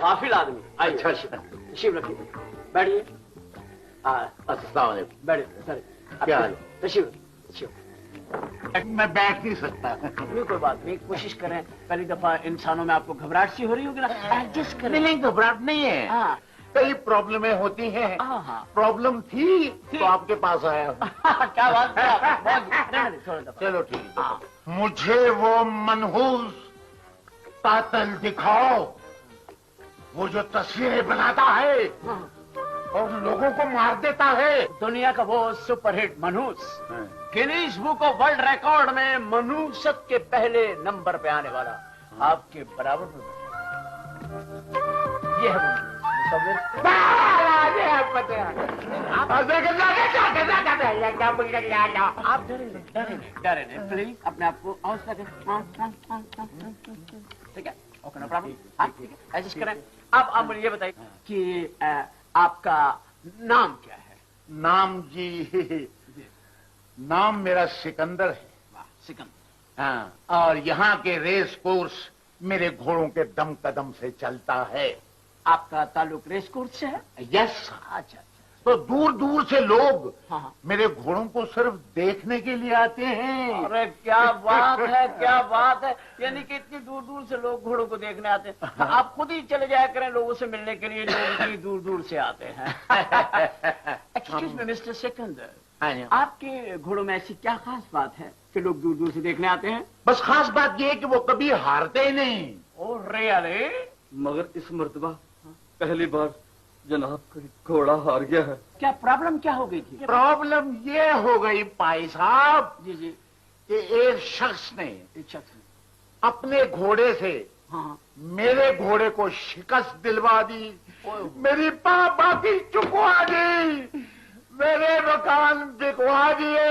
गाफिल आदमी। अच्छा तशरीफ रखिए, बैठिए। अस्सलाम वालेकुम। बैठिए सर, क्या हाल? तशरीफ। मैं बैठ नहीं सकता। नहीं कोई बात नहीं, कोशिश करें। पहली दफा इंसानों में आपको घबराहट सी हो रही होगी ना, एडजस्ट करें। नहीं घबराहट नहीं है। हाँ। कई प्रॉब्लमें होती हैं। हाँ। प्रॉब्लम थी तो आपके पास आया हूँ। क्या बात है। चलो ठीक है। मुझे वो मनहूस कातिल दिखाओ, वो जो तस्वीरें बनाता है और लोगों को मार देता है। दुनिया का वो सुपरहिट मनहूस, Guinness book of world record में मनहूसत के पहले नंबर पे आने वाला, आपके बराबर में ये है मुसव्विर। आप डरे नहीं, प्लीज अपने आप को हौसला करें। ठीक है, ओके, नो प्रॉब्लम। ठीक है, एडजस्ट करें। अब आप मुझे ये बताइए कि आपका नाम क्या है? नाम जी, नाम मेरा सिकंदर है। वाह, सिकंदर। हाँ, और यहाँ के रेस कोर्स मेरे घोड़ों के दम कदम से चलता है। आपका ताल्लुक रेस कोर्स से है? यस। अच्छा। तो दूर दूर से लोग हाँ। मेरे घोड़ों को सिर्फ देखने के लिए आते हैं। अरे क्या बात है, क्या बात है। यानी कि इतनी दूर दूर से लोग घोड़ों को देखने आते हैं। तो आप खुद ही चले जाया करें लोगों से मिलने के लिए, लोग इतनी दूर दूर से आते हैं। एक्सक्यूज मी मिस्टर सिकंदर, आपके घोड़ों में ऐसी क्या खास बात है कि लोग दूर दूर से देखने आते हैं? बस खास बात यह है कि वो कभी हारते ही नहीं। Oh really? मगर इस मर्तबा पहली बार जनाब का घोड़ा हार गया है। क्या प्रॉब्लम क्या हो गई थी? प्रॉब्लम ये हो गई भाई साहब जी कि एक शख्स ने अपने घोड़े से मेरे घोड़े को शिकस्त दिलवा दी, मेरी बाकी चुकवा दी, मेरे मकान बिकवा दिए।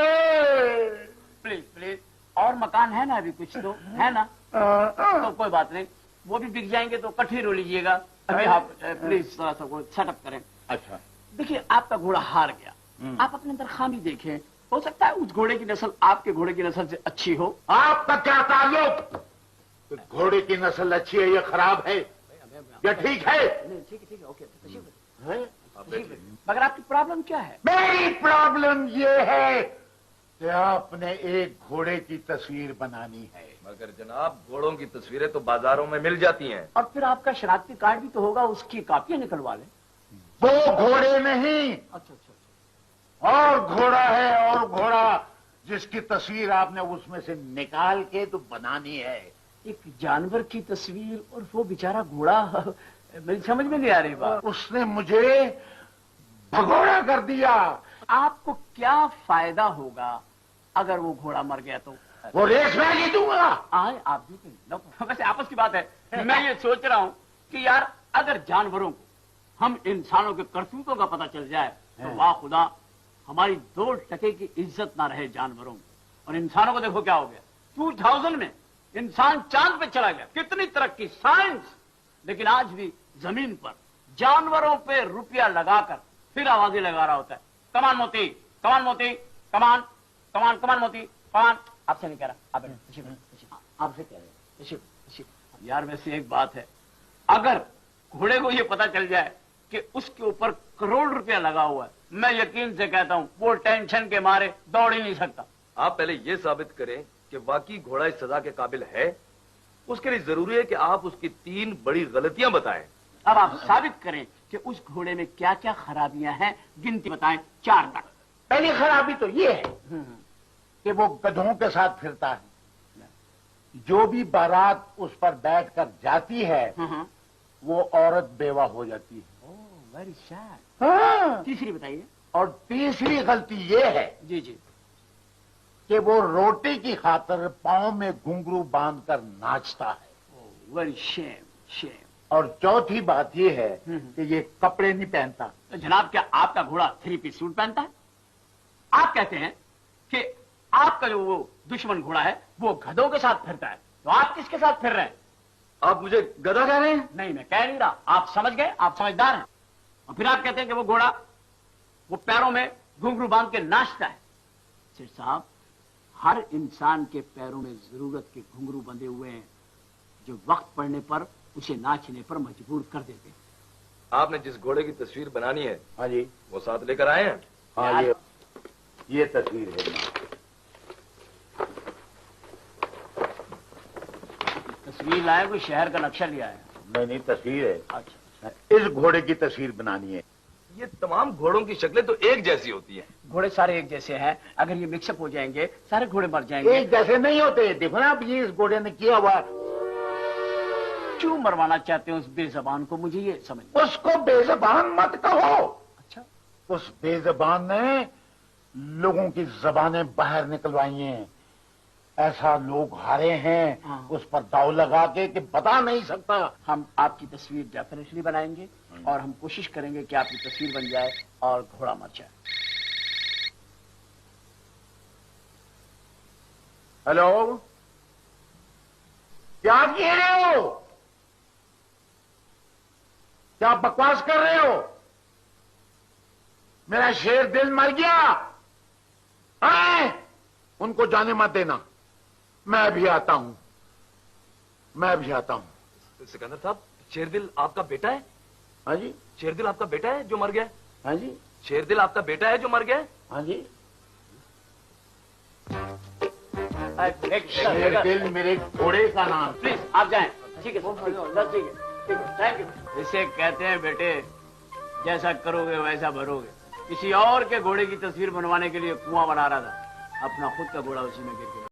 प्लीज और मकान है ना, अभी कुछ तो है ना? तो कोई बात नहीं, वो भी बिक जाएंगे तो इकट्ठे रो लीजिएगा। अभी आप प्लीज थोड़ा सा वो सेटअप करें। अच्छा, देखिए आपका घोड़ा हार गया, आप अपने अंदर खामी देखें, हो सकता है उस घोड़े की नस्ल आपके घोड़े की नस्ल से अच्छी हो। आपका क्या ताल्लुक? घोड़े की नस्ल अच्छी है या खराब है या ठीक है? ठीक है, ओके। मगर आपकी प्रॉब्लम क्या है? मेरी प्रॉब्लम ये है कि आपने एक घोड़े की तस्वीर बनानी है। मगर जनाब घोड़ों की तस्वीरें तो बाजारों में मिल जाती हैं। और फिर आपका शनाख्ती कार्ड भी तो होगा, उसकी कॉपियां निकलवा लें। वो घोड़े नहीं। अच्छा। और घोड़ा है, और घोड़ा जिसकी तस्वीर आपने उसमें से निकाल के तो बनानी है। एक जानवर की तस्वीर और वो बेचारा घोड़ा, मेरी समझ में नहीं आ रही बात। उसने मुझे भगोड़ा कर दिया। आपको क्या फायदा होगा अगर वो घोड़ा मर गया तो? वो रेस में नहीं दूंगा। आए आप भी वैसे आपस की बात है। मैं ये सोच रहा हूँ कि यार अगर जानवरों को हम इंसानों के करतूतों का पता चल जाए तो वाह खुदा, हमारी 2 टके की इज्जत ना रहे जानवरों में। और इंसानों को देखो क्या हो गया, 2000 में इंसान चांद पे चला गया, कितनी तरक्की साइंस, लेकिन आज भी जमीन पर जानवरों पे रुपया लगाकर फिर आवाजें लगा रहा होता है, कमान मोती, कमान मोती, कमान कमान कमान मोती, कमान। आपसे नहीं कह रहा, आपसे कह रहे। यार वैसे एक बात है, अगर घोड़े को ये पता चल जाए कि उसके ऊपर करोड़ रुपया लगा हुआ है, मैं यकीन से कहता हूं वो टेंशन के मारे दौड़ ही नहीं सकता। आप पहले ये साबित करें कि वाकई घोड़ा इस सजा के काबिल है। उसके लिए जरूरी है कि आप उसकी 3 बड़ी गलतियां बताएं। अब आप साबित करें कि उस घोड़े में क्या क्या खराबियां हैं, गिनती बताएं 4 तक। पहली खराबी तो ये है कि वो गधों के साथ फिरता है। जो भी बारात उस पर बैठकर जाती है वो औरत बेवा हो जाती है। Oh very sad. हाँ। तीसरी बताइए। और तीसरी गलती ये है जी कि वो रोटी की खातिर पांव में घुंघरू बांधकर नाचता है। Oh very shame. और चौथी बात ये है कि ये कपड़े नहीं पहनता। तो जनाब क्या आपका घोड़ा 3 पीस सूट पहनता है? आप कहते हैं कि आपका जो वो दुश्मन घोड़ा है वो गधों के साथ फिरता है, तो आप किसके साथ फिर रहे हैं? आप मुझे गधा कह रहे हैं? नहीं, मैं कह नहीं रहा, आप समझ गए, आप समझदार हैं। और फिर आप कहते हैं कि वो घोड़ा वो पैरों में घुंघरू बांध के नाचता है। सेठ साहब, हर इंसान के पैरों में जरूरत के घुंघरू बंधे हुए हैं जो वक्त पड़ने पर اسے नाचने पर मजबूर कर देते हैं। आपने जिस घोड़े की तस्वीर बनानी है हाँ जी, वो साथ लेकर आए हैं? हाँ ये तस्वीर है जनाब। तस्वीर लाए कोई शहर का नक्शा लिया है? नहीं तस्वीर है। अच्छा, इस घोड़े की तस्वीर बनानी है। ये तमाम घोड़ों की शक्लें तो एक जैसी होती हैं। घोड़े सारे एक जैसे हैं, अगर ये मिक्सअप हो जाएंगे सारे घोड़े मर जाएंगे। एक जैसे नहीं होते, देखो ना अब ये इस घोड़े ने किया हुआ। क्यों मरवाना चाहते हैं उस बेजबान को, मुझे ये समझ। उसको बेजबान मत कहो। अच्छा, उस बेजबान ने लोगों की जबानें बाहर निकलवाई हैं। ऐसा लोग हारे हैं हाँ। उस पर दाव लगा के कि बता नहीं सकता। हम आपकी तस्वीर डेफिनेटली बनाएंगे और हम कोशिश करेंगे कि आपकी तस्वीर बन जाए और घोड़ा मर जाए। हेलो, क्या कह रहे हो? क्या बकवास कर रहे हो? मेरा शेर दिल मर गया। उनको जाने मत देना, मैं भी आता हूं, मैं भी आता हूं। सिकंदर साहब, शेरदिल आपका बेटा है? हाँ जी, शेरदिल आपका बेटा है जो मर गया? हाँ जी, शेरदिल आपका बेटा है जो मर गया? हाँ जी। शेर शेर दिल मेरे घोड़े का नाम। प्लीज आप जाएं। ठीक है सर, ठीक है, थैंक यू। इसे कहते हैं बेटे, जैसा करोगे वैसा भरोगे। किसी और के घोड़े की तस्वीर बनवाने के लिए कुआं बना रहा था, अपना खुद का घोड़ा उसी में गिर गया।